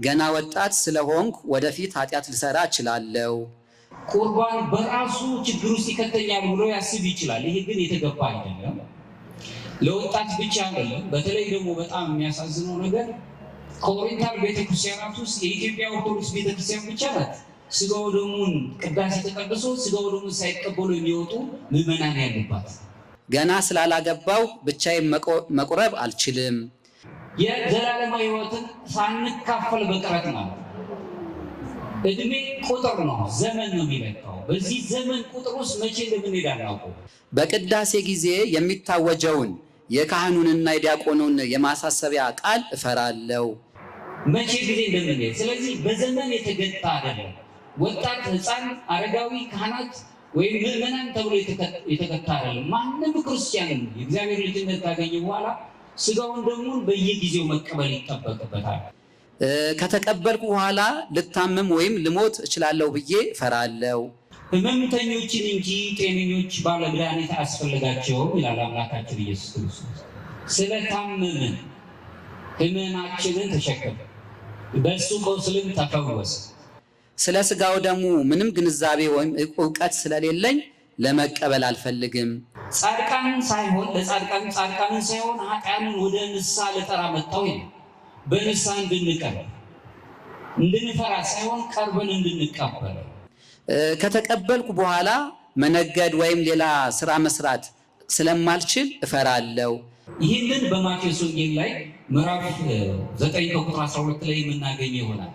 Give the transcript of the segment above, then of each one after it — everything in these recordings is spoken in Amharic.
ገና ወጣት ስለሆንኩ ወደፊት ኃጢአት ልሰራ እችላለሁ። ቁርባን በራሱ ችግር ውስጥ ይከተኛል ብሎ ያስብ ይችላል። ይሄ ግን የተገባ አይደለም። ለወጣት ብቻ አይደለም። በተለይ ደግሞ በጣም የሚያሳዝነው ነገር ከኦሪየንታል ቤተክርስቲያናት ውስጥ የኢትዮጵያ ኦርቶዶክስ ቤተክርስቲያን ብቻ ናት ስጋው ደሙን ቅዳሴ ተቀድሶ ስጋው ደሙን ሳይቀበሉ የሚወጡ ምዕመናን ያሉባት። ገና ስላላገባው ብቻዬን መቁረብ አልችልም። የዘላለማዊ ሕይወትን ሳንካፈል በቀረት ማለት እድሜ ቁጥር ነው፣ ዘመን ነው የሚለካው። በዚህ ዘመን ቁጥር ውስጥ መቼ እንደምንሄድ አናውቅም። በቅዳሴ ጊዜ የሚታወጀውን የካህኑንና የዲያቆኑን የማሳሰቢያ ቃል እፈራለሁ። መቼ ጊዜ እንደምንሄድ። ስለዚህ በዘመን የተገታ አይደለም። ወጣት፣ ሕፃን፣ አረጋዊ፣ ካህናት ወይም ምዕመናን ተብሎ የተገታ አይደለም። ማንም ክርስቲያን የእግዚአብሔር ልጅነት ካገኘ በኋላ ስጋውን ደሙን በየጊዜው መቀበል ይጠበቅበታል። ከተቀበልኩ በኋላ ልታመም ወይም ልሞት እችላለሁ ብዬ እፈራለሁ። ሕመምተኞችን እንጂ ጤነኞች ባለመድኃኒት አያስፈልጋቸውም ይላል አምላካችን ኢየሱስ ክርስቶስ። ስለታመምን ሕመማችንን ተሸከመ፣ በእሱ ቁስልም ተፈወሰ። ስለ ስጋው ደሙ ምንም ግንዛቤ ወይም እውቀት ስለሌለኝ ለመቀበል አልፈልግም። ጻድቃንን ሳይሆን ጻድቃንን ሳይሆን ኃጢአንን ወደ ንስሐ ልጠራ መጣሁ ይላል። በንስሐ እንድንቀርብ እንድንፈራ ሳይሆን ቀርበን እንድንቀበል። ከተቀበልኩ በኋላ መነገድ ወይም ሌላ ስራ መስራት ስለማልችል እፈራለሁ። ይህንን በማቴዎስ ወንጌል ላይ ምዕራፍ 9 ቁጥር 12 ላይ የምናገኘው ይሆናል።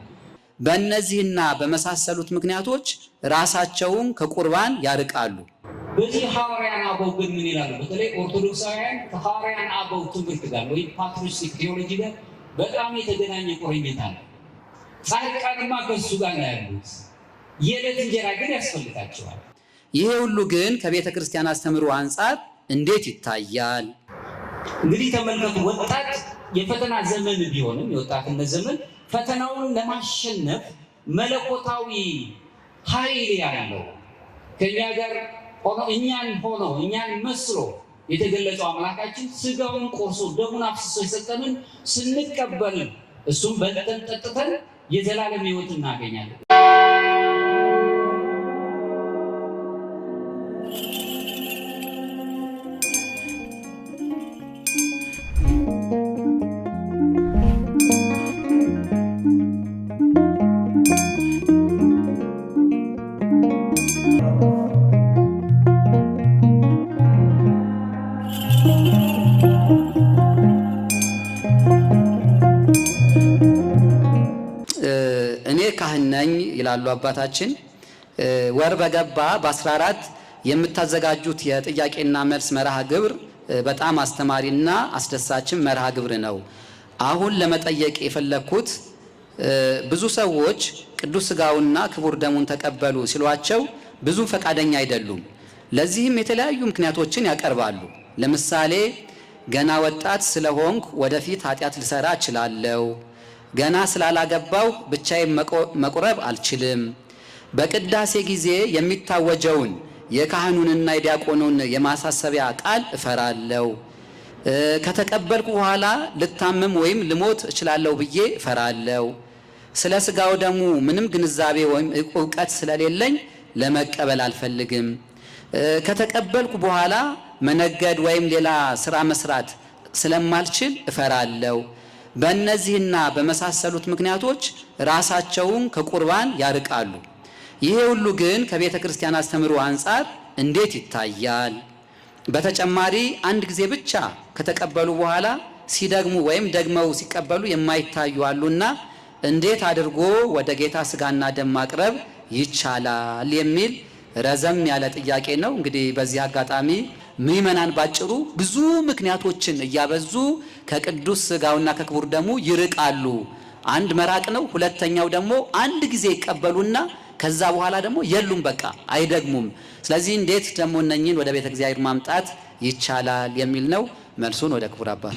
በእነዚህና በመሳሰሉት ምክንያቶች ራሳቸውን ከቁርባን ያርቃሉ። በዚህ ሐዋርያን አበው ግን ምን ይላሉ? በተለይ ኦርቶዶክሳውያን ከሐዋርያን አበው ትምህርት ጋር ወይም ፓትሪስቲክ ቴዎሎጂ ጋር በጣም የተገናኘ ቁርኝት አለ። ጻድቃንማ ከእሱ ጋር ነው ያሉት። የዕለት እንጀራ ግን ያስፈልጋቸዋል። ይሄ ሁሉ ግን ከቤተ ክርስቲያን አስተምህሮ አንጻር እንዴት ይታያል? እንግዲህ ተመልከቱ። ወጣት የፈተና ዘመን ቢሆንም የወጣትነት ዘመን ፈተናውን ለማሸነፍ መለኮታዊ ኃይል ያለው ከኛ ጋር ሆኖ እኛን መስሎ የተገለጸው አምላካችን ስጋውን ቆርሶ ደሙን አፍስሶ የሰጠንን ስንቀበል እሱም በልተን ጠጥተን የዘላለም ሕይወት እናገኛለን። እኔ ካህን ነኝ ይላሉ አባታችን። ወር በገባ በ14 የምታዘጋጁት የጥያቄና መልስ መርሃ ግብር በጣም አስተማሪና አስደሳችም መርሃ ግብር ነው። አሁን ለመጠየቅ የፈለኩት ብዙ ሰዎች ቅዱስ ሥጋውና ክቡር ደሙን ተቀበሉ ሲሏቸው ብዙ ፈቃደኛ አይደሉም። ለዚህም የተለያዩ ምክንያቶችን ያቀርባሉ። ለምሳሌ ገና ወጣት ስለሆንኩ ወደፊት ኃጢአት ልሰራ እችላለሁ፣ ገና ስላላገባው ብቻዬን መቁረብ አልችልም፣ በቅዳሴ ጊዜ የሚታወጀውን የካህኑንና የዲያቆኑን የማሳሰቢያ ቃል እፈራለሁ፣ ከተቀበልኩ በኋላ ልታመም ወይም ልሞት እችላለሁ ብዬ እፈራለሁ፣ ስለ ስጋው ደሙ ምንም ግንዛቤ ወይም እውቀት ስለሌለኝ ለመቀበል አልፈልግም፣ ከተቀበልኩ በኋላ መነገድ ወይም ሌላ ስራ መስራት ስለማልችል እፈራለሁ። በእነዚህና በመሳሰሉት ምክንያቶች ራሳቸውን ከቁርባን ያርቃሉ። ይሄ ሁሉ ግን ከቤተ ክርስቲያን አስተምህሮ አንጻር እንዴት ይታያል? በተጨማሪ አንድ ጊዜ ብቻ ከተቀበሉ በኋላ ሲደግሙ ወይም ደግመው ሲቀበሉ የማይታዩ አሉና እንዴት አድርጎ ወደ ጌታ ሥጋና ደም ማቅረብ ይቻላል የሚል ረዘም ያለ ጥያቄ ነው። እንግዲህ በዚህ አጋጣሚ ምዕመናን ባጭሩ ብዙ ምክንያቶችን እያበዙ ከቅዱስ ሥጋውና ከክቡር ደሙ ይርቃሉ። አንድ መራቅ ነው። ሁለተኛው ደግሞ አንድ ጊዜ ይቀበሉና ከዛ በኋላ ደግሞ የሉም፣ በቃ አይደግሙም። ስለዚህ እንዴት ደግሞ እነኝን ወደ ቤተ እግዚአብሔር ማምጣት ይቻላል የሚል ነው። መልሱን ወደ ክቡር አባት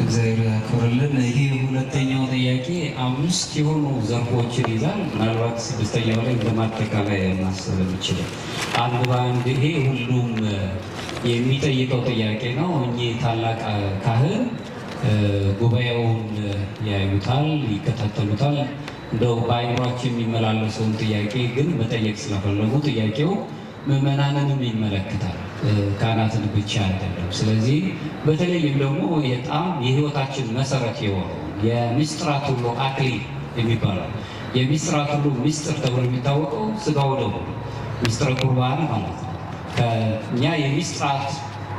እግዚአብሔር ያክብርልን። ይሄ ሁለተኛው ጥያቄ 5 የሆኑ ዘርፎችን ይዛል። ምናልባት 6ኛው ላይ በማጠቃላይ ማሰብ እንችላለን። አንድ በአንድ ይሄ ሁሉም የሚጠይቀው ጥያቄ ነው። እኚህ ታላቅ ካህን ጉባኤውን ያዩታል፣ ይከታተሉታል። እንደው በአይምሯቸው የሚመላለሰውን ጥያቄ ግን መጠየቅ ስለፈለጉ ጥያቄው ምዕመናንንም ይመለከታል፣ ካህናትን ብቻ አይደለም። ስለዚህ በተለይም ደግሞ በጣም የሕይወታችን መሰረት የሆነው የምስጢራት ሁሉ አክሊል የሚባለው የምስጢራት ሁሉ ምስጢር ተብሎ የሚታወቀው ሥጋው ደሙ ምስጢረ ቁርባን ማለት ነው። ከእኛ የምስጢራት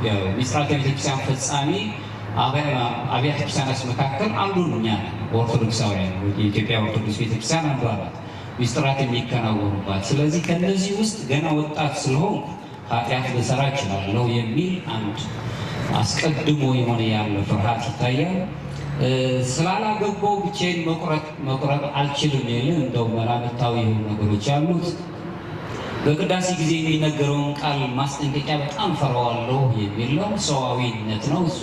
የቤተክርስቲያን ፈጻሚ አብያተ ክርስቲያናት መካከል አንዱ እኛ ኦርቶዶክሳውያን የኢትዮጵያ ኦርቶዶክስ ቤተክርስቲያን አንዷ ናት፣ ምስጢራት የሚከናወኑባት። ስለዚህ ከነዚህ ውስጥ ገና ወጣት ስለሆንኩ ኃጢአት ልሰራ እችላለሁ የሚል አንድ አስቀድሞ የሆነ ያለ ፍርሃት ይታያል። ስላላገባው ብቻዬን መቁረብ አልችልም የሚል እንደው መላምታዊ የሆኑ ነገሮች አሉት። በቅዳሴ ጊዜ የሚነገረውን ቃል ማስጠንቀቂያ በጣም ፈራዋለሁ የሚል ነው። ሰዋዊነት ነው እሱ።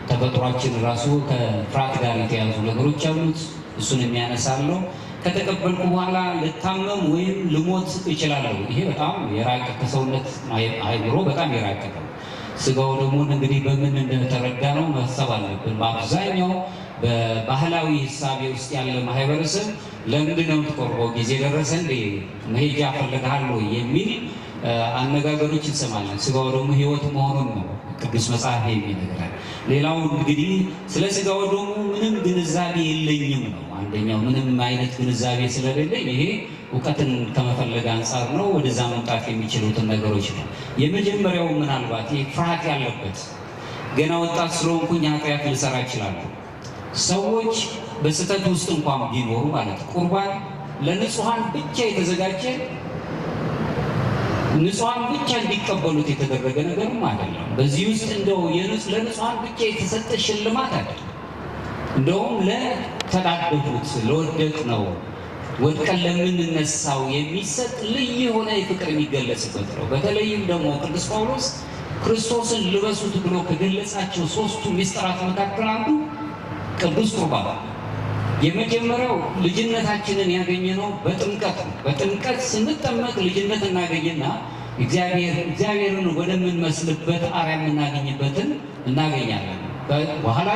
ተፈጥሯችን ራሱ ከፍርሃት ጋር የተያዙ ነገሮች አሉት። እሱን የሚያነሳለው ከተቀበልኩ በኋላ ልታመም ወይም ልሞት እችላለሁ። ይሄ በጣም የራቀ ከሰውነት አይምሮ በጣም የራቀ ነው። ሥጋው ደግሞ እንግዲህ በምን እንደተረዳ ነው ማሰብ አለብን። በአብዛኛው በባህላዊ ሕሳቤ ውስጥ ያለ ማህበረሰብ ለምንድን ነው የምትቆርበው? ጊዜ ደረሰ እንዴ? መሄጃ ፈልግሃለሁ የሚል አነጋገሮች እንሰማለን። ሥጋው ደግሞ ሕይወት መሆኑን ነው ቅዱስ መጽሐፍ የሚነግረን። ሌላው እንግዲህ ስለ ሥጋው ደግሞ ምንም ግንዛቤ የለኝም ነው። አንደኛው ምንም አይነት ግንዛቤ ስለሌለኝ ይሄ እውቀትን ከመፈለግ አንጻር ነው። ወደዛ መምጣት የሚችሉትን ነገሮች ነው። የመጀመሪያው ምናልባት ይህ ፍርሃት ያለበት ገና ወጣት ስለሆንኩኝ ኃጢአት ልሰራ እችላለሁ። ሰዎች በስህተት ውስጥ እንኳን ቢኖሩ ማለት ቁርባን ለንጹሐን ብቻ የተዘጋጀ ንጹሐን ብቻ እንዲቀበሉት የተደረገ ነገርም አይደለም። በዚህ ውስጥ እንደው ለንጹሐን ብቻ የተሰጠ ሽልማት አይደለም። እንደውም ለተዳደፉት ለወደቅ ነው ወድቀን ለምንነሳው የሚሰጥ ልዩ የሆነ የፍቅር የሚገለጽበት ነው። በተለይም ደግሞ ቅዱስ ጳውሎስ ክርስቶስን ልበሱት ብሎ ከገለጻቸው ሦስቱ ምስጢራት መካከል አንዱ ቅዱስ ቁርባን። የመጀመሪያው ልጅነታችንን ያገኘነው በጥምቀት ነው። በጥምቀት ስንጠመቅ ልጅነት እናገኝና እግዚአብሔርን ወደምንመስልበት አርአያ የምናገኝበትን እናገኛለን። በኋላ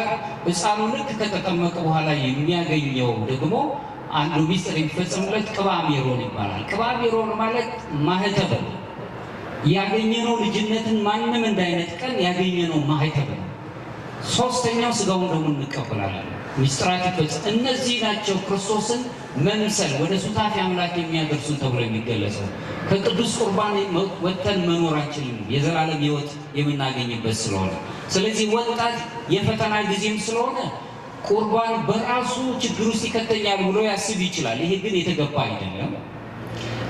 ሕፃኑ ልክ ከተጠመቀ በኋላ የሚያገኘው ደግሞ አንዱ ምስጢር የሚፈጸምለት ቅባ ሜሮን ይባላል። ቅባ ሜሮን ማለት ማህተብ ነው። ያገኘነው ልጅነትን ማንም እንዳይነጥቀን ያገኘነው ማህተብ ነው። ሶስተኛው ሥጋውን ደግሞ እንቀበላለን። ምስጢራት ይፈጸም። እነዚህ ናቸው ክርስቶስን መምሰል ወደ ሱታፌ አምላክ የሚያደርሱን ተብሎ የሚገለጸው። ከቅዱስ ቁርባን ወጥተን መኖራችንን የዘላለም ሕይወት የምናገኝበት ስለሆነ፣ ስለዚህ ወጣት የፈተና ጊዜም ስለሆነ ቁርባን በራሱ ችግር ውስጥ ይከተኛል ብሎ ያስብ ይችላል። ይሄ ግን የተገባ አይደለም።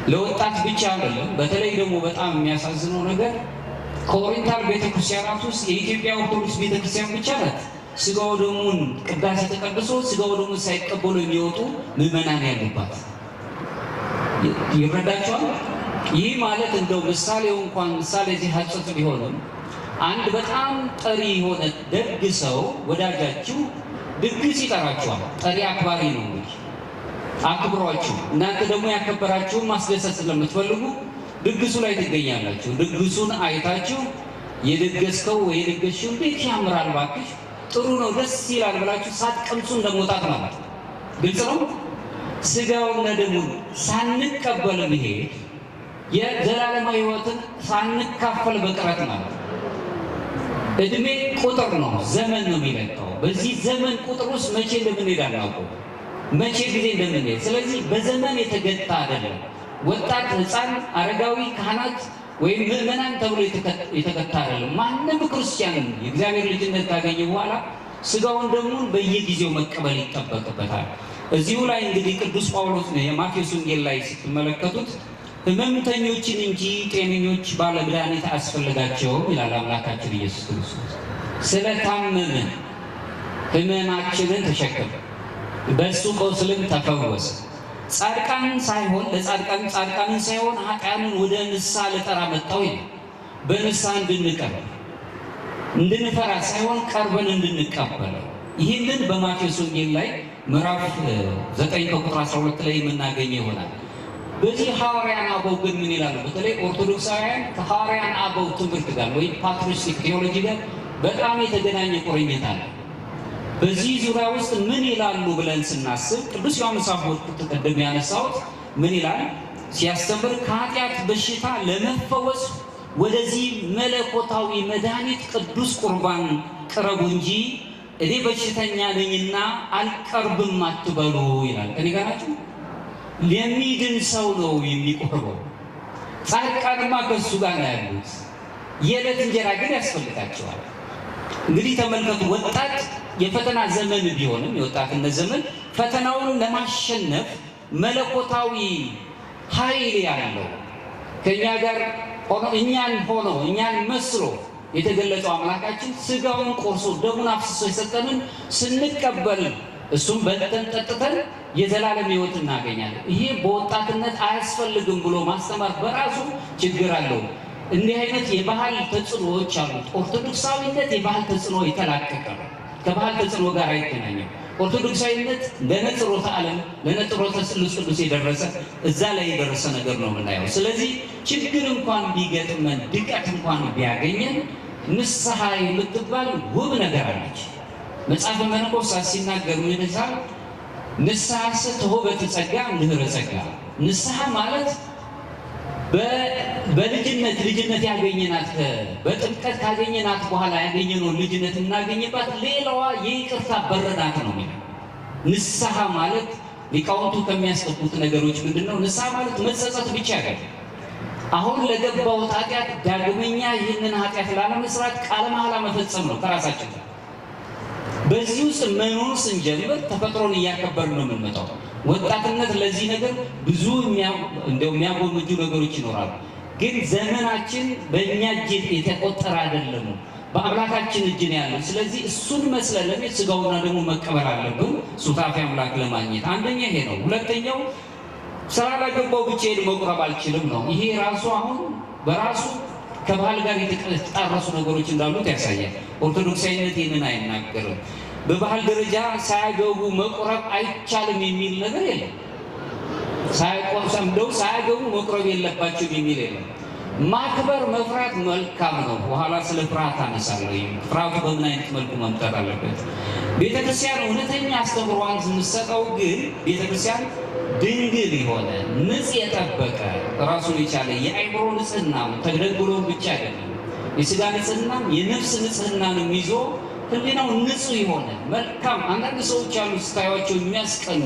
ለወጣት ብቻ አይደለም። በተለይ ደግሞ በጣም የሚያሳዝነው ነገር ከኦሪንታል ቤተክርስቲያናት ውስጥ የኢትዮጵያ ኦርቶዶክስ ቤተክርስቲያን ብቻ ናት ሥጋው ደሙን ቅዳሴ ተቀድሶ ሥጋው ደሙን ሳይቀበሉ የሚወጡ ምዕመናን ያሉባት። ይረዳቸዋል። ይህ ማለት እንደው ምሳሌው እንኳን ምሳሌ እዚህ ሀጭት ቢሆንም አንድ በጣም ጠሪ የሆነ ደግ ሰው ወዳጃችሁ ድግስ ይጠራችኋል። ጠሪ አክባሪ ነው። እንግዲህ አክብሯችሁ፣ እናንተ ደግሞ ያከበራችሁን ማስደሰት ስለምትፈልጉ ድግሱ ላይ ትገኛላችሁ። ድግሱን አይታችሁ የደገስከው ወይ የደገስሽው እንዴት ያምራል እባክሽ ጥሩ ነው ደስ ይላል ብላችሁ ሳትቀምሱ እንደመውጣት ማለት ነው። ግልጽ ነው። ሥጋውና ደሙን ሳንቀበል መሄድ የዘላለማዊ ሕይወትን ሳንካፈል በቅረት ማለት ነው። እድሜ ቁጥር ነው፣ ዘመን ነው የሚለካው። በዚህ ዘመን ቁጥር ውስጥ መቼ እንደምንሄድ አናውቀው፣ መቼ ጊዜ እንደምንሄድ። ስለዚህ በዘመን የተገታ አይደለም። ወጣት፣ ሕፃን፣ አረጋዊ፣ ካህናት ወይም ምዕመናን ተብሎ የተገታ አይደለም። ማንም ክርስቲያን የእግዚአብሔር ልጅነት ካገኘ በኋላ ሥጋውን ደሙን በየጊዜው መቀበል ይጠበቅበታል። እዚሁ ላይ እንግዲህ ቅዱስ ጳውሎስ የማቴዎስ ወንጌል ላይ ስትመለከቱት ሕመምተኞችን እንጂ ጤነኞች ባለመድኃኒት አያስፈልጋቸውም ይላል አምላካችን ኢየሱስ ክርስቶስ። ስለታመምን ሕመማችንን ተሸከመ፣ በእሱ ቁስልም ተፈወሰ። ጻድቃንን ሳይሆን ጻድቃንን ሳይሆን ኃጥአንን ወደ ንስሐ ልጠራ መጣሁ ይላል። በንስሐ እንድንቀርብ እንድንፈራ ሳይሆን ቀርበን እንድንቀበለው። ይህንን በማቴዎስ ወንጌል ላይ ምዕራፍ 9 ከቁጥር 12 ላይ የምናገኘው ይሆናል። በዚህ ሐዋርያን አበው ግን ምን ይላሉ? በተለይ ኦርቶዶክሳውያን ከሐዋርያን አበው ትምህርት ጋር ወይም ፓትሪስቲክ ቴዎሎጂ ጋር በጣም የተገናኘ ቁርኝት አለ። በዚህ ዙሪያ ውስጥ ምን ይላሉ ብለን ስናስብ ቅዱስ ዮሐንስ አፈወርቅ ተቀደም ያነሳውት ምን ይላል ሲያስተምር ከኃጢአት በሽታ ለመፈወስ ወደዚህ መለኮታዊ መድኃኒት ቅዱስ ቁርባን ቅረቡ እንጂ እኔ በሽተኛ ነኝና አልቀርብም አትበሉ ይላል። ከኔ ጋር ናችሁ? የሚድን ሰው ነው የሚቆርበው። ጻድቃንማ ከእሱ ጋር ነው ያሉት። የዕለት እንጀራ ግን ያስፈልጋቸዋል። እንግዲህ ተመልከቱ፣ ወጣት የፈተና ዘመን ቢሆንም የወጣትነት ዘመን ፈተናውን ለማሸነፍ መለኮታዊ ኃይል ያለው ከእኛ ጋር ሆኖ እኛን መስሎ የተገለጸው አምላካችን ስጋውን ቆርሶ ደሙን አፍስሶ የሰጠንን ስንቀበል እሱም በልተን ጠጥተን የዘላለም ሕይወት እናገኛለን። ይሄ በወጣትነት አያስፈልግም ብሎ ማስተማር በራሱ ችግር አለው። እንዲህ አይነት የባህል ተጽዕኖዎች አሉት። ኦርቶዶክሳዊነት የባህል ተጽዕኖ የተላቀቀ ነው። ከባህል ተጽዕኖ ጋር አይገናኝም። ኦርቶዶክሳዊነት ለነጽሮተ ዓለም ለነጽሮተ ስሉስ ቅዱስ የደረሰ እዛ ላይ የደረሰ ነገር ነው የምናየው። ስለዚህ ችግር እንኳን ቢገጥመን ድቀት እንኳን ቢያገኘን ንስሐ የምትባል ውብ ነገር አለች። መጽሐፈ መነኮሳት ሲናገሩ ይነሳል ንስሐ ተውበተ ጸጋ ምህረ ጸጋ። ንስሐ ማለት በልጅነት ያገኘናት በጥምቀት ካገኘናት በኋላ ያገኘነው ልጅነት እናገኝባት ሌላዋ የይቅርታ በረናት ነው የሚለው። ንስሐ ማለት ሊቃውንቱ ከሚያስቀቡት ነገሮች ምንድነው? ንስሐ ማለት መጸጸት ብቻ አይደለም። አሁን ለገባው ኃጢአት ዳግመኛ ይህንን ኃጢአት ላለመስራት ቃለ መሐላ መፈጸም ነው ከራሳችን ጋር። በዚህ ውስጥ መኖር ስንጀምር ተፈጥሮን እያከበርን ነው የምንመጣው። ወጣትነት ለዚህ ነገር ብዙ የሚያጎመጁ ነገሮች ይኖራሉ። ግን ዘመናችን በእኛ እጅ የተቆጠረ አይደለም፣ በአምላካችን እጅ ነው ያለው። ስለዚህ እሱን መስለን ለቤት ስጋውና ደግሞ መቀበል አለብን ሱታፊ አምላክ ለማግኘት። አንደኛ ይሄ ነው። ሁለተኛው ስራ ላገባው ብቻዬን መቁረብ አልችልም ነው። ይሄ ራሱ አሁን በራሱ ከባህል ጋር የተጣረሱ ነገሮች እንዳሉት ያሳያል። ኦርቶዶክሳዊነት ይህንን አይናገርም። በባህል ደረጃ ሳያገቡ መቁረብ አይቻልም የሚል ነገር የለም። ሳያገቡ መቁረብ የለባቸውም የሚል የለም። ማክበር መፍራት መልካም ነው። በኋላ ስለ ፍርሃት አነሳለሁ። ፍርሃቱ በምን አይነት መልኩ መምጣት አለበት? ቤተክርስቲያን እውነተኛ አስተምሯን ስንሰጠው ግን ቤተክርስቲያን ድንግል የሆነ ንጽሕ የጠበቀ ራሱን የቻለ የአእምሮ ንጽህና ተደግሎ ብቻ አይደለም፣ የስጋ ንጽህናም የነፍስ ንጽህናንም ይዞ ህሊናው ንጹህ የሆነ መልካም። አንዳንድ ሰዎች ያሉ ስታዩዋቸው የሚያስቀኑ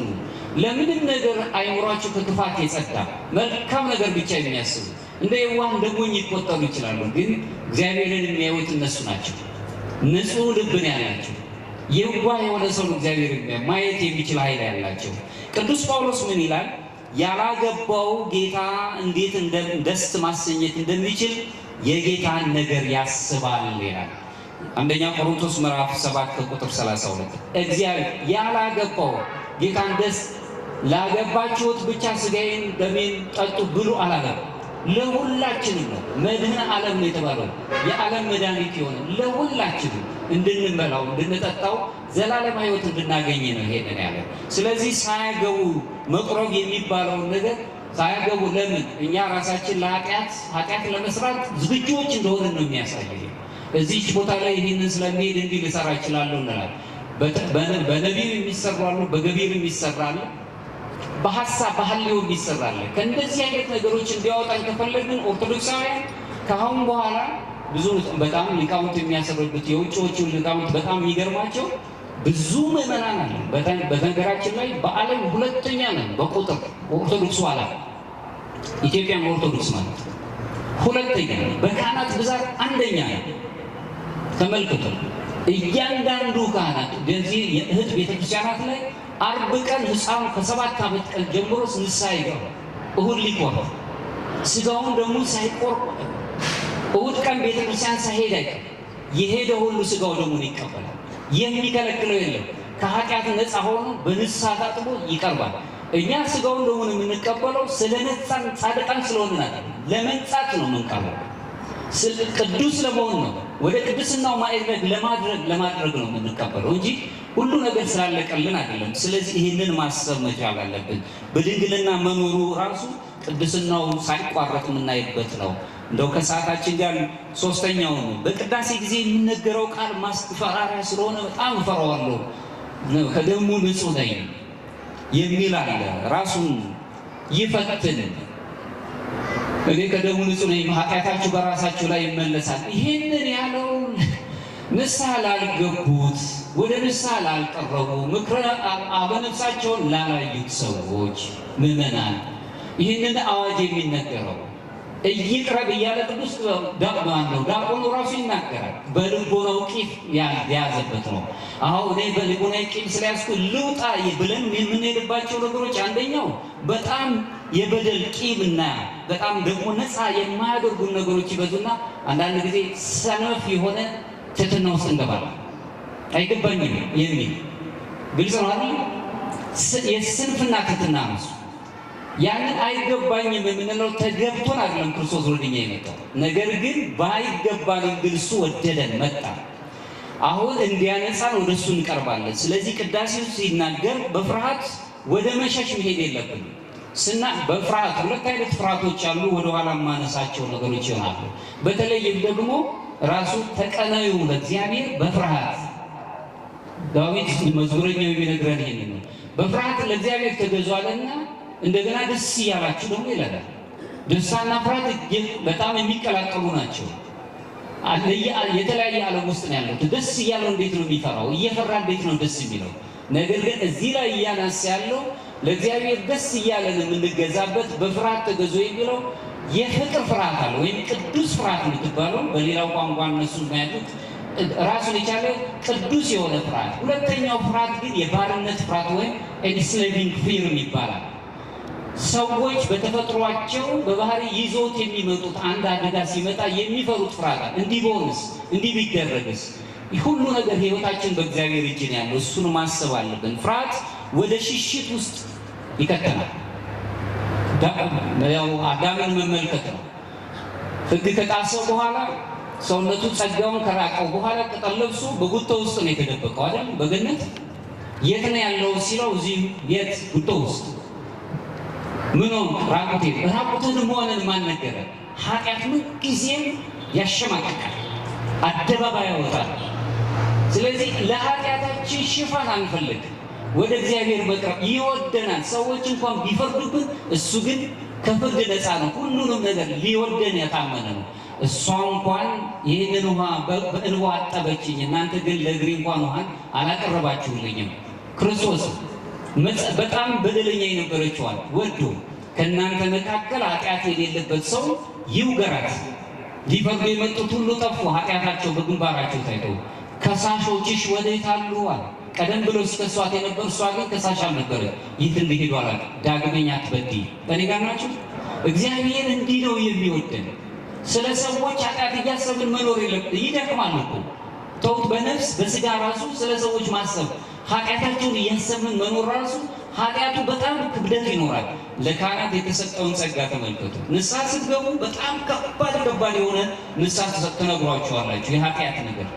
ለምንም ነገር አይምሯቸው ከክፋት የጸዳ መልካም ነገር ብቻ የሚያስቡ እንደ የዋህ እንደ ሞኝ ይቆጠሩ ይችላሉ። ግን እግዚአብሔርን የሚያዩት እነሱ ናቸው። ንጹህ ልብን ያላቸው የዋህ የሆነ ሰው እግዚአብሔር ማየት የሚችል ኃይል ያላቸው። ቅዱስ ጳውሎስ ምን ይላል? ያላገባው ጌታ እንዴት ደስ ማሰኘት እንደሚችል የጌታን ነገር ያስባል ይላል። አንደኛ ቆሮንቶስ ምዕራፍ 7 ከቁጥር 32 እግዚአብሔር ያላገባው ጌታን ደስ ላገባችሁት ብቻ ስጋዬን ደሜን ጠጡ ብሉ አላለም። ለሁላችንም ነው። መድኃኔ ዓለም ነው የተባለው የዓለም መድኃኒት የሆነ ለሁላችንም እንድንበላው እንድንጠጣው ዘላለም ሕይወት እንድናገኝ ነው ይሄንን ያለ። ስለዚህ ሳያገቡ መቁረብ የሚባለውን ነገር ሳያገቡ ለምን እኛ ራሳችን ለኃጢአት ለመስራት ዝግጁዎች እንደሆነ ነው የሚያሳየው። እዚህ ቦታ ላይ ይህንን ስለሚሄድ እንዲህ ልሰራ እችላለሁ እንላለን። በነቢብ የሚሰራሉ፣ በገቢር የሚሰራሉ፣ በሐሳብ ባህልዮ የሚሰራል። ከእንደዚህ አይነት ነገሮች እንዲያወጣን ከፈለግን ኦርቶዶክሳውያን ከአሁን በኋላ ብዙ በጣም ሊቃውንት የሚያሰሩበት የውጭዎቹ ሊቃውንት በጣም የሚገርማቸው ብዙ ምዕመናን አለ። በነገራችን ላይ በዓለም ሁለተኛ ነን በቁጥር ኦርቶዶክስ ዋላ ኢትዮጵያን ኦርቶዶክስ ማለት ሁለተኛ ነን። በካህናት ብዛት አንደኛ ነን። ተመልክቱ። እያንዳንዱ ካህናት በዚህ የእህት ቤተክርስቲያናት ላይ 40 ቀን ሕፃኑ ከ7 ዓመት ቀን ጀምሮ ንስሐ ይገባል። እሁድ ሊቆርብ ስጋውን ደግሞ ሳይቆርብ እሁድ ቀን ቤተክርስቲያን ሳይሄድ አይቀር የሄደ ሁሉ ስጋው ደሙን ይቀበላል። የሚከለክለው የለም። ከኃጢአት ነፃ ሆኖ በንስሐ ታጥቦ ይቀርባል። እኛ ስጋውን ደሙን የምንቀበለው ስለነጻን ጻድቃን ስለሆንን አይደለም፣ ለመንጻት ነው የምንቀበለው። ቅዱስ ለመሆን ነው፣ ወደ ቅድስናው ማዕረግ ለማድረግ ነው የምንቀበለው እንጂ ሁሉ ነገር ስላለቀልን አይደለም። ስለዚህ ይህንን ማሰብ መቻል አለብን። በድንግልና መኖሩ ራሱ ቅድስናው ሳይቋረጥ የምናይበት ነው። እንደው ከሰዓታችን ጋር ሶስተኛው ነው። በቅዳሴ ጊዜ የሚነገረው ቃል ማስፈራሪያ ስለሆነ በጣም እፈራዋለሁ። ከደሙ ንጹህ ነኝ የሚል አለ። ራሱን ይፈትን። እኔ ከደሙ ንጹህ ነኝ፣ ኃጢአታችሁ በራሳችሁ ላይ ይመለሳል። ይህንን ያለው ንስሐ ላልገቡት፣ ወደ ንስሐ ላልቀረቡ፣ ምክረ አበነፍሳቸውን ላላዩት ሰዎች ምዕመናን ይህንን አዋጅ የሚነገረው እይቅረብ እያለ ቅዱስ ዲያቆኑ ራሱ ይናገራል። በልቦናው ቂም የያዘበት ነው። አሁን እኔ በልቦናው ቂም ስለያዝኩ ልውጣ ብለን የምንሄድባቸው ነገሮች አንደኛው በጣም የበደል ቂምና በጣም ደግሞ ነፃ የማያደርጉን ነገሮች ይበዙና አንዳንድ ጊዜ ሰነፍ የሆነ ትሕትና ውስጥ እንገባለን። አይገባኝም የሚል ግልጽ ነው አይደል? የስንፍና ትሕትና ነው። ያንን አይገባኝም የምንለው ተገብቶን አይደለም ክርስቶስ ወደኛ የመጣው። ነገር ግን ባይገባንም ግን እሱ ወደደን መጣ። አሁን እንዲያነጻን ወደ እሱ እንቀርባለን። ስለዚህ ቅዳሴው ሲናገር በፍርሃት ወደ መሸሽ መሄድ የለብንም። በፍርሃት ሁለት አይነት ፍርሃቶች አሉ። ወደኋላ ማነሳቸው ነገሮች ይሆናሉ። በተለይም ደግሞ ራሱ ተቀናዩ ለእግዚአብሔር በፍርሃት ዳዊት መዝሙረኛው የሚነግረን ይሄንን ነው። በፍርሃት ለእግዚአብሔር ተገዙ አለና እንደገና ደስ እያላችሁ ደግሞ ይላል። ደስታና ፍርሃት በጣም የሚቀላቀሉ ናቸው። የተለያየ ዓለም ውስጥ ነው ያለው። ደስ እያለው እንዴት ነው የሚፈራው? እየፈራ እንዴት ነው ደስ የሚለው? ነገር ግን እዚህ ላይ እያነሳ ያለው ለእግዚአብሔር ደስ እያለን የምንገዛበት በፍርሃት ተገዙ የሚለው የፍቅር ፍርሃት አለ፣ ወይም ቅዱስ ፍርሃት የምትባለው በሌላው ቋንቋ እነሱ ያሉት ራሱን የቻለ ቅዱስ የሆነ ፍርሃት። ሁለተኛው ፍርሃት ግን የባርነት ፍርሃት ወይም ኤንስሌቪንግ ፊር ይባላል። ሰዎች በተፈጥሯቸው በባህሪ ይዞት የሚመጡት አንድ አደጋ ሲመጣ የሚፈሩት ፍርሃት አለ። እንዲህ ቢሆንስ፣ እንዲህ ቢደረግስ? ሁሉ ነገር ህይወታችን በእግዚአብሔር እጅ ነው ያለው። እሱን ማሰብ አለብን። ፍርሃት ወደ ሽሽት ውስጥ ይከተናል። ያው አዳምን መመልከት ነው። ሕግ ከጣሰ በኋላ ሰውነቱ ጸጋውን ከራቀው በኋላ ቅጠል ለብሶ በጉቶ ውስጥ ነው የተደበቀው አይደል? በገነት የት ነው ያለው ሲለው እዚህ የት ጉቶ ውስጥ ምን ነው ራቁትን መሆንን ማን ነገረ? ኃጢአት ምን ጊዜም ያሸማቅቃል፣ አደባባይ ያወጣል። ስለዚህ ለኃጢአታችን ሽፋን አንፈልግ፣ ወደ እግዚአብሔር መቅረብ ይወደናል። ሰዎች እንኳን ቢፈርዱብን እሱ ግን ከፍርድ ነፃ ነው። ሁሉንም ነገር ሊወደን የታመነ ነው። እሷ እንኳን ይህንን ውሃ በእንባ አጠበችኝ፣ እናንተ ግን ለእግሬ እንኳን ውሃን አላቀረባችሁልኝም። ክርስቶስ በጣም በደለኛ የነበረችዋል ወዶ ከእናንተ መካከል ኃጢአት የሌለበት ሰው ይውገራት። ሊፈርዱ የመጡት ሁሉ ጠፉ፣ ኃጢአታቸው በግንባራቸው ታይተው። ከሳሾችሽ ወዴት አሉ አለ። ቀደም ብሎ ሲከሷት የነበር፣ እሷ ግን ከሳሽ አልነበረ። ይህ እንዲሄዱ አላት። ዳግመኛ አትበድይ። በእኔ ጋር ናችሁ። እግዚአብሔር እንዲህ ነው የሚወደን። ስለ ሰዎች ኃጢአት እያሰብን መኖር የለብን። ይደክማል እኮ ተውት። በነፍስ በስጋ ራሱ ስለ ሰዎች ማሰብ ኃጢአታቸውን እያሰብን መኖር ራሱ ኃጢአቱ በጣም ክብደት ይኖራል። ለካህናት የተሰጠውን ጸጋ ተመልከቱ። ንስሐ ስትገቡ በጣም ከባድ የሆነ ንስሐ ትነግሯቸዋላችሁ። የኃጢአት ነገር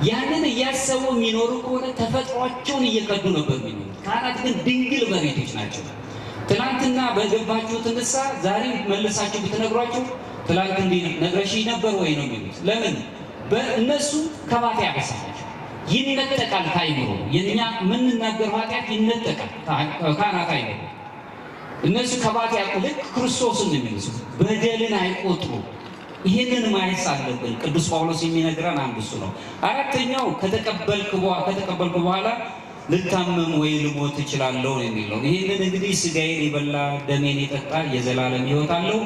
ያንን እያሰቡ የሚኖሩ ከሆነ ተፈጥሯቸውን እየቀዱ ነበር የሚኖሩት። ካህናት ግን ድንግል መሬቶች ናቸው። ትናንትና በገባችሁት ንስሐ ዛሬ መልሳችሁ ብትነግሯቸው ትላንት እንዲህ ነግረሽኝ ነበር ወይ ነው የሚሉት። ለምን? በእነሱ ከባቴ ያበሳላቸው ይነጠቃል ከአይምሮ። የኛ የምንናገረው ኃጢአት ይነጠቃል ካህናት አይምሮ። እነሱ ከባቴ ልክ ክርስቶስን የሚመስሉ በደልን አይቆጥሩ። ይህንን ማየት አለብን። ቅዱስ ጳውሎስ የሚነግረን አንዱ እሱ ነው። አራተኛው ከተቀበልኩ በኋላ ልታመም ወይ ልሞት እችላለሁ የሚል ነው። ይህንን እንግዲህ ስጋዬን የበላ ደሜን የጠጣ የዘላለም ሕይወት አለው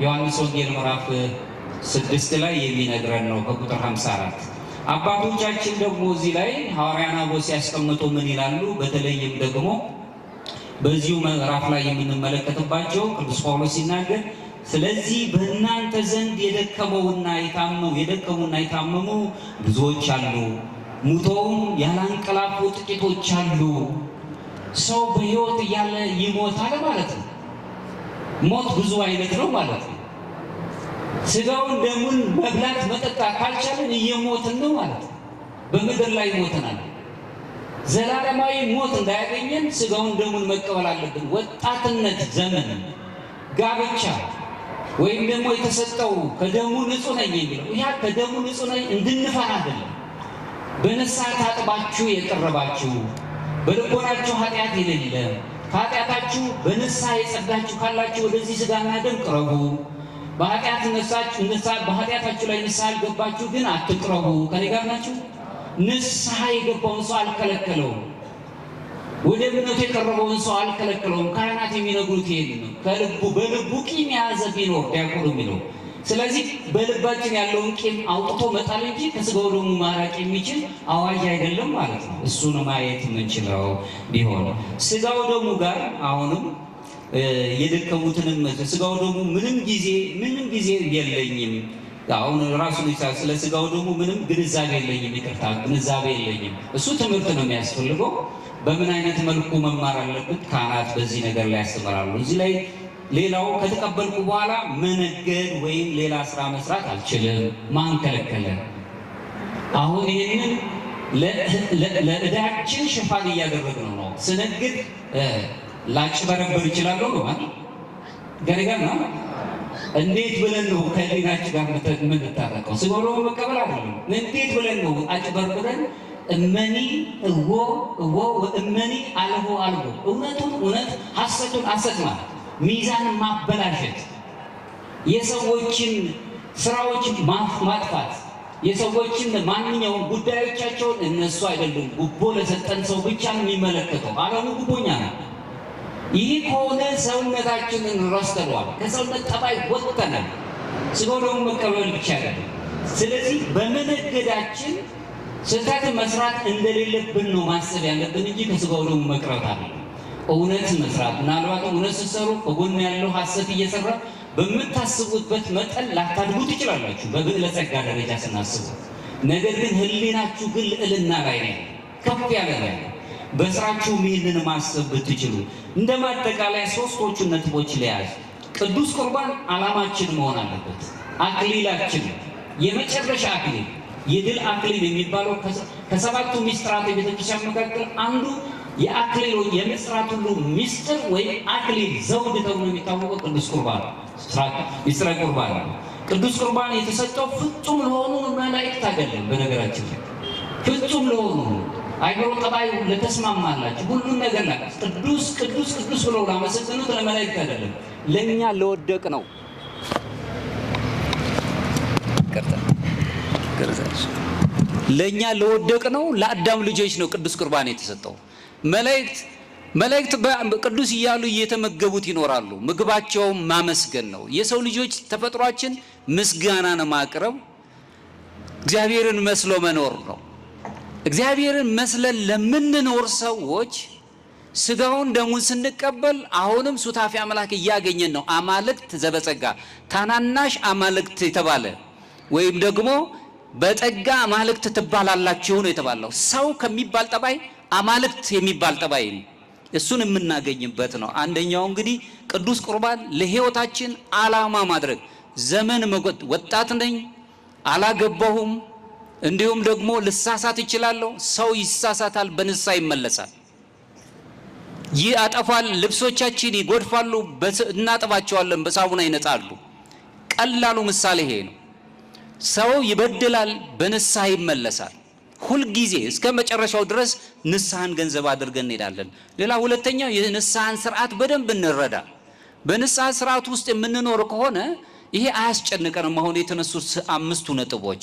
ዮሐንስ ወንጌል ምዕራፍ 6 ላይ የሚነግረን ነው ከቁጥር 54። አባቶቻችን ደግሞ እዚህ ላይ ሐዋርያን አበው ሲያስቀምጡ ምን ይላሉ? በተለይም ደግሞ በዚሁ ምዕራፍ ላይ የምንመለከትባቸው ቅዱስ ጳውሎስ ሲናገር ስለዚህ በእናንተ ዘንድ የደከሙና የታመሙ ብዙዎች አሉ፣ ሙተውም ያላንቀላፉ ጥቂቶች አሉ። ሰው በሕይወት እያለ ይሞታል ማለት ነው። ሞት ብዙ አይነት ነው ማለት ነው። ስጋውን ደሙን መብላት መጠጣት ካልቻለን እየሞትን ነው ማለት ነው። በምድር ላይ ሞተናል። ዘላለማዊ ሞት እንዳያገኘን ስጋውን ደሙን መቀበል አለብን። ወጣትነት ዘመን ጋብቻ ወይም ደግሞ የተሰጠው ከደሙ ንጹህ ነኝ የሚለው ያ ከደሙ ንጹህ ነኝ እንድንፈራ አይደለም። በንስሐ ታጥባችሁ የቀረባችሁ በልቦናችሁ ኃጢአት የሌለ ከኃጢአታችሁ በንስሐ የጸዳችሁ ካላችሁ ወደዚህ ሥጋና ደም ቅረቡ። በኃጢአታችሁ ላይ ንስሐ ያልገባችሁ ግን አትቅረቡ። ከኔ ጋር ናችሁ? ንስሐ የገባውን ሰው አልከለከለውም። ወደ እምነቱ የቀረበውን ሰው አልከለከለውም። ካህናት የሚነግሩት ይሄን ነው። በልቡ ቂም የያዘ ቢኖር ዲያቆኑ የሚለው። ስለዚህ በልባችን ያለውን ቂም አውጥቶ መጣል እንጂ ከሥጋው ደሙ ማራቅ የሚችል አዋጅ አይደለም ማለት ነው። እሱን ማየት የምንችለው ቢሆን ሥጋው ደሙ ጋር አሁንም የደከሙትንም ሥጋው ደሙ ምንም ጊዜ የለኝም። አሁን ራሱ ስለ ሥጋው ደሙ ምንም ግንዛቤ የለኝም፣ ይቅርታ ግንዛቤ የለኝም። እሱ ትምህርት ነው የሚያስፈልገው። በምን አይነት መልኩ መማር አለበት? ካህናት በዚህ ነገር ላይ ያስተምራሉ። እዚህ ላይ ሌላው ከተቀበልኩ በኋላ መነገድ ወይም ሌላ ስራ መስራት አልችልም። ማን ከለከለ? አሁን ይህንን ለዕዳችን ሽፋን እያደረግነው ነው። ስነግድ ላጭበረበር እችላለሁ ነው ማለት ገረጋና እንዴት ብለን ነው ከህሊናችን ጋር የምንታረቀው? ሥጋው ደሙን መቀበል አይደለም። እንዴት ብለን ነው አጭበርብረን እመኒ እዎ ወእመኒ አልቦ እውነቱን እውነት ሐሰቱን ሐሰት ማለት ሚዛን ማበላሸት፣ የሰዎችን ስራዎች ማጥፋት፣ የሰዎችን ማንኛውም ጉዳዮቻቸውን እነሱ አይደሉም ጉቦ ለሰጠን ሰው ብቻ ነው የሚመለከተው። ዓለሙ ጉቦኛ ነው። ይህ ከሆነ ሰውነታችንን ረስተነዋል፣ ከሰውነት ጠባይ ወጥተናል። ሥጋው ደሙን መቀበል ብቻ አይደለም። ስለዚህ በመነገዳችን ስህተት መስራት እንደሌለብን ነው ማሰብ ያለብን እንጂ ከሥጋው ደሙ መቅረት አለ። እውነት መስራት፣ ምናልባት እውነት ስትሰሩ ከጎን ያለው ሐሰት እየሰራ በምታስቡበት መጠን ላታድጉ ትችላላችሁ፣ በብዕለ ጸጋ ደረጃ ስናስቡ። ነገር ግን ህሊናችሁ ግን ልዕልና ላይ ነው፣ ከፍ ያለ ላይ ነው። በስራችሁ ይህንን ማሰብ ብትችሉ። እንደ ማጠቃላይ ሦስቶቹን ነጥቦች ለያዝ። ቅዱስ ቁርባን ዓላማችን መሆን አለበት፣ አክሊላችን፣ የመጨረሻ አክሊል፣ የድል አክሊል የሚባለው ከሰባቱ ሚስጥራት የቤተክርስቲያን መካከል አንዱ የአክሊል ወይ የምስራት ሁሉ ሚስጥር ወይም አክሊል ዘውድ ተብሎ የሚታወቀው ቅዱስ ቁርባን ሚስጥረ ቁርባን። ቅዱስ ቁርባን የተሰጠው ፍጹም ለሆኑ መላእክት አይደለም። በነገራችን ላይ ፍጹም ለሆኑ አይምሮ ጠባዩ ለተስማማላችሁ ሁሉን ነገር ላይ ቅዱስ ቅዱስ ቅዱስ ብለው ላመሰግኑት ለመላእክት አይደለም፣ ለእኛ ለወደቅ ነው። ለእኛ ለወደቅ ነው፣ ለአዳም ልጆች ነው ቅዱስ ቁርባን የተሰጠው። መላእክት ቅዱስ እያሉ እየተመገቡት ይኖራሉ። ምግባቸውም ማመስገን ነው። የሰው ልጆች ተፈጥሯችን ምስጋናን ማቅረብ፣ እግዚአብሔርን መስሎ መኖር ነው። እግዚአብሔርን መስለን ለምንኖር ሰዎች ሥጋውን ደሙን ስንቀበል አሁንም ሱታፊ አምላክ እያገኘን ነው። አማልክት ዘበጸጋ ታናናሽ አማልክት የተባለ ወይም ደግሞ በጸጋ አማልክት ትባላላችሁ ነው የተባለው። ሰው ከሚባል ጠባይ አማልክት የሚባል ጠባይ ነው። እሱን የምናገኝበት ነው። አንደኛው እንግዲህ ቅዱስ ቁርባን ለሕይወታችን ዓላማ ማድረግ። ዘመን ወጣት ነኝ፣ አላገባሁም፣ እንዲሁም ደግሞ ልሳሳት ይችላለሁ። ሰው ይሳሳታል፣ በንስሐ ይመለሳል። ይህ አጠፋል፣ ልብሶቻችን ይጎድፋሉ፣ እናጥባቸዋለን፣ በሳሙና ይነጻሉ። ቀላሉ ምሳሌ ይሄ ነው። ሰው ይበድላል፣ በንስሐ ይመለሳል። ሁልጊዜ እስከ መጨረሻው ድረስ ንስሐን ገንዘብ አድርገን እንሄዳለን። ሌላ ሁለተኛው የንስሐን ስርዓት በደንብ እንረዳ። በንስሐ ስርዓት ውስጥ የምንኖር ከሆነ ይሄ አያስጨንቀንም። አሁን የተነሱት አምስቱ ነጥቦች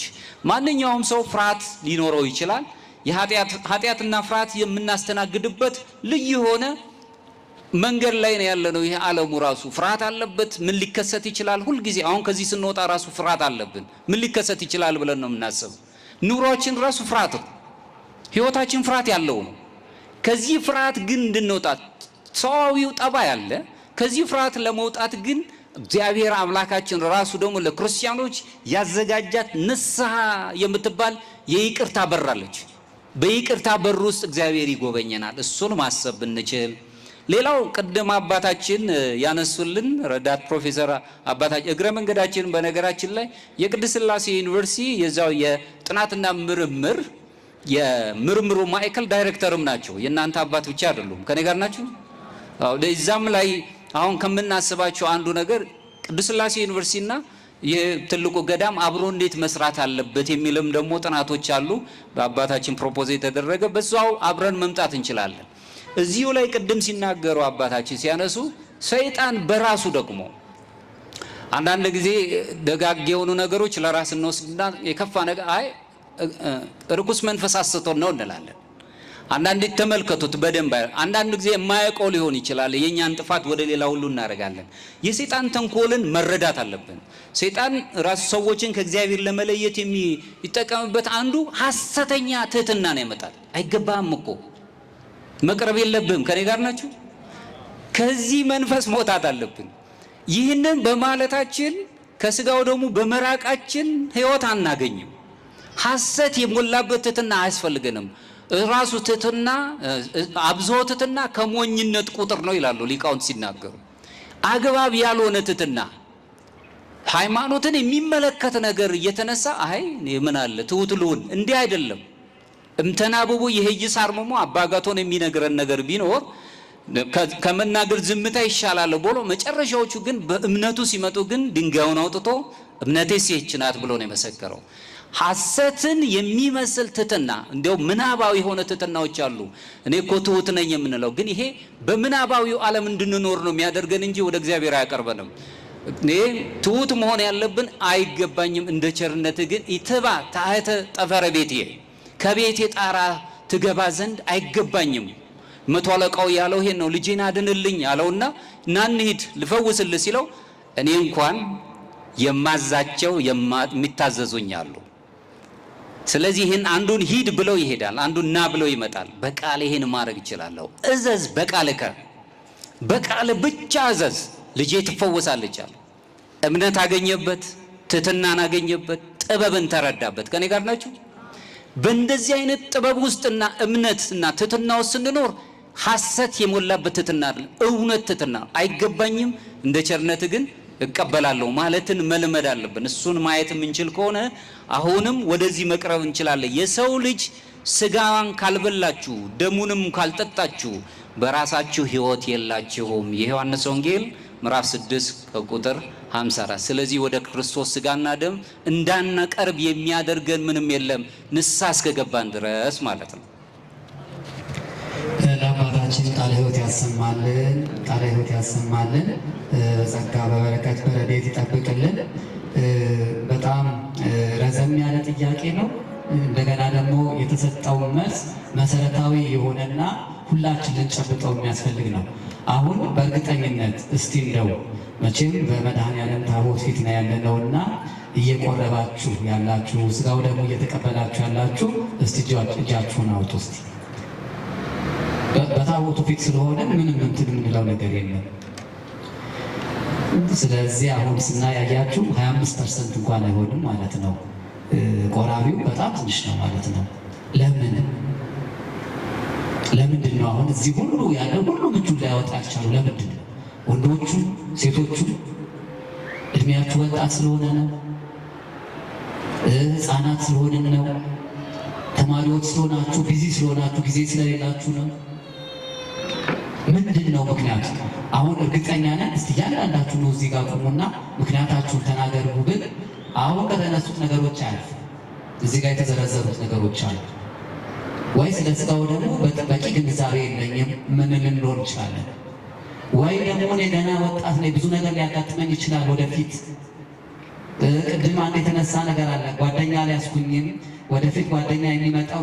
ማንኛውም ሰው ፍርሃት ሊኖረው ይችላል። የኃጢአትና ፍርሃት የምናስተናግድበት ልዩ የሆነ መንገድ ላይ ነው ያለነው። ይሄ ዓለሙ ራሱ ፍርሃት አለበት። ምን ሊከሰት ይችላል? ሁልጊዜ አሁን ከዚህ ስንወጣ ራሱ ፍርሃት አለብን። ምን ሊከሰት ይችላል ብለን ነው የምናስበው። ኑሯችን ራሱ ፍርሃት ነው። ህይወታችን ፍርሃት ያለው ነው። ከዚህ ፍርሃት ግን እንድንወጣ ሰዋዊው ጠባይ አለ። ከዚህ ፍርሃት ለመውጣት ግን እግዚአብሔር አምላካችን ራሱ ደግሞ ለክርስቲያኖች ያዘጋጃት ንስሐ የምትባል የይቅርታ በር አለች። በይቅርታ በር ውስጥ እግዚአብሔር ይጎበኘናል። እሱን ማሰብ ብንችል። ሌላው ቅድም አባታችን ያነሱልን ረዳት ፕሮፌሰር አባታችን እግረ መንገዳችን በነገራችን ላይ የቅድስት ሥላሴ ዩኒቨርሲቲ የዛው የጥናትና ምርምር የምርምሩ ማዕከል ዳይሬክተርም ናቸው። የእናንተ አባት ብቻ አይደሉም። ከኔ ጋር ናችሁ? አዎ። ለዛም ላይ አሁን ከምናስባቸው አንዱ ነገር ቅድስት ሥላሴ ዩኒቨርሲቲና የትልቁ ገዳም አብሮ እንዴት መስራት አለበት የሚልም ደግሞ ጥናቶች አሉ። በአባታችን ፕሮፖዝ የተደረገ በዛው አብረን መምጣት እንችላለን። እዚሁ ላይ ቅድም ሲናገሩ አባታችን ሲያነሱ ሰይጣን በራሱ ደግሞ አንዳንድ ጊዜ ደጋግ የሆኑ ነገሮች ለራስ እንወስድና የከፋ ነገር ርኩስ መንፈስ አስቶን ነው እንላለን። አንዳንድ ተመልከቱት በደንብ አንዳንድ ጊዜ የማያውቀው ሊሆን ይችላል። የኛን ጥፋት ወደ ሌላ ሁሉ እናደርጋለን። የሰይጣን ተንኮልን መረዳት አለብን። ሰይጣን ራሱ ሰዎችን ከእግዚአብሔር ለመለየት የሚጠቀምበት አንዱ ሐሰተኛ ትህትናን ያመጣል። አይገባህም እኮ መቅረብ የለብህም ከኔ ጋር ናችሁ። ከዚህ መንፈስ መውጣት አለብን። ይህንን በማለታችን ከስጋው ደግሞ በመራቃችን ሕይወት አናገኝም። ሐሰት የሞላበት ትህትና አያስፈልገንም። ራሱ ትህትና አብዝቶ ትህትና ከሞኝነት ቁጥር ነው ይላሉ ሊቃውንት ሲናገሩ። አግባብ ያልሆነ ትህትና ሃይማኖትን የሚመለከት ነገር እየተነሳ ምን አለ ትሁት ልሁን እንዲህ አይደለም። እምተናብቡ የህይስ አርምሞ አባጋቶን የሚነግረን ነገር ቢኖር ከመናገር ዝምታ ይሻላል ብሎ መጨረሻዎቹ ግን በእምነቱ ሲመጡ ግን ድንጋዩን አውጥቶ እምነቴስ ይህች ናት ብሎ ነው የመሰከረው። ሐሰትን የሚመስል ትህትና እንደው ምናባዊ የሆነ ትህትናዎች አሉ። እኔ እኮ ትሁት ነኝ የምንለው ግን ይሄ በምናባዊው ዓለም እንድንኖር ነው የሚያደርገን እንጂ ወደ እግዚአብሔር አያቀርበንም። እኔ ትሁት መሆን ያለብን አይገባኝም፣ እንደ ቸርነት ግን ኢትባ ታህተ ጠፈረ ቤቴ ከቤቴ ጣራ ትገባ ዘንድ አይገባኝም። መቶ አለቃው ያለው ይሄን ነው። ልጄን አድንልኝ አለውና ና እንሂድ ልፈውስልህ ሲለው እኔ እንኳን የማዛቸው የሚታዘዙኝ አሉ። ስለዚህ ይህን አንዱን ሂድ ብለው ይሄዳል፣ አንዱን ና ብለው ይመጣል። በቃል ይሄን ማድረግ እችላለሁ። እዘዝ በቃልከ፣ በቃል ብቻ እዘዝ ልጄ ትፈወሳለች አለ። እምነት አገኘበት፣ ትህትናን አገኘበት፣ ጥበብን ተረዳበት። ከኔ ጋር ናችሁ? በእንደዚህ አይነት ጥበብ ውስጥና እምነትና ትህትና ውስጥ ስንኖር ሐሰት የሞላበት ትህትና አይደለም፣ እውነት ትህትና። አይገባኝም እንደ ቸርነት ግን እቀበላለሁ ማለትን መልመድ አለብን። እሱን ማየት የምንችል ከሆነ አሁንም ወደዚህ መቅረብ እንችላለን። የሰው ልጅ ስጋን ካልበላችሁ ደሙንም ካልጠጣችሁ በራሳችሁ ሕይወት የላችሁም። የዮሐንስ ወንጌል ምዕራፍ 6 ከቁጥር 54። ስለዚህ ወደ ክርስቶስ ስጋና ደም እንዳንቀርብ የሚያደርገን ምንም የለም ንስሐ እስከገባን ድረስ ማለት ነው። ለአባታችን ቃለ ሕይወት ያሰማልን፣ ቃለ ሕይወት ያሰማልን፣ በጸጋ በበረከት በረድኤት ይጠብቅልን። በጣም ረዘም ያለ ጥያቄ ነው። እንደገና ደግሞ የተሰጠው መልስ መሰረታዊ የሆነና ሁላችን ልንጨብጠው የሚያስፈልግ ነው። አሁን በእርግጠኝነት እስቲ እንደው መቼም በመድኃኔዓለም ታቦት ፊት ነው ያለነውና እየቆረባችሁ ያላችሁ ስጋው ደግሞ እየተቀበላችሁ ያላችሁ እስቲ እጃችሁን አውጡ። እስቲ በታቦቱ ፊት ስለሆነ ምንም እንትን የምንለው ነገር የለም። ስለዚህ አሁን ስናያያችሁ 25% እንኳን አይሆንም ማለት ነው። ቆራቢው በጣም ትንሽ ነው ማለት ነው። ለምንድን ነው አሁን እዚህ ሁሉ ያለው ሁሉ እጁን ላያወጣ ያልቻለው? ለምንድን ነው? ወንዶቹ ሴቶቹ እድሜያችሁ ወጣት ስለሆነ ነው? ህፃናት ስለሆንን ነው? ተማሪዎች ስለሆናችሁ ቢዚ ስለሆናችሁ ጊዜ ስለሌላችሁ ነው? ምንድን ነው ምክንያቱ? አሁን እርግጠኛ ነን። እስቲ ያንዳንዳችሁ ነው እዚህ ጋር ቆሙና ምክንያታችሁን ተናገሩ ብል አሁን ከተነሱት ነገሮች አያልፍ እዚህ ጋር የተዘረዘሩት ነገሮች አሉ ወይ? ስለ ስጋው ደግሞ በቂ ግንዛቤ የለኝም ምን ልንሆን እንችላለን? ወይ ደግሞ እኔ ገና ወጣት ነኝ ብዙ ነገር ሊያጋጥመኝ ይችላል ወደፊት። ቅድም አንድ የተነሳ ነገር አለ። ጓደኛ ሊያስኩኝም ወደፊት ጓደኛ የሚመጣው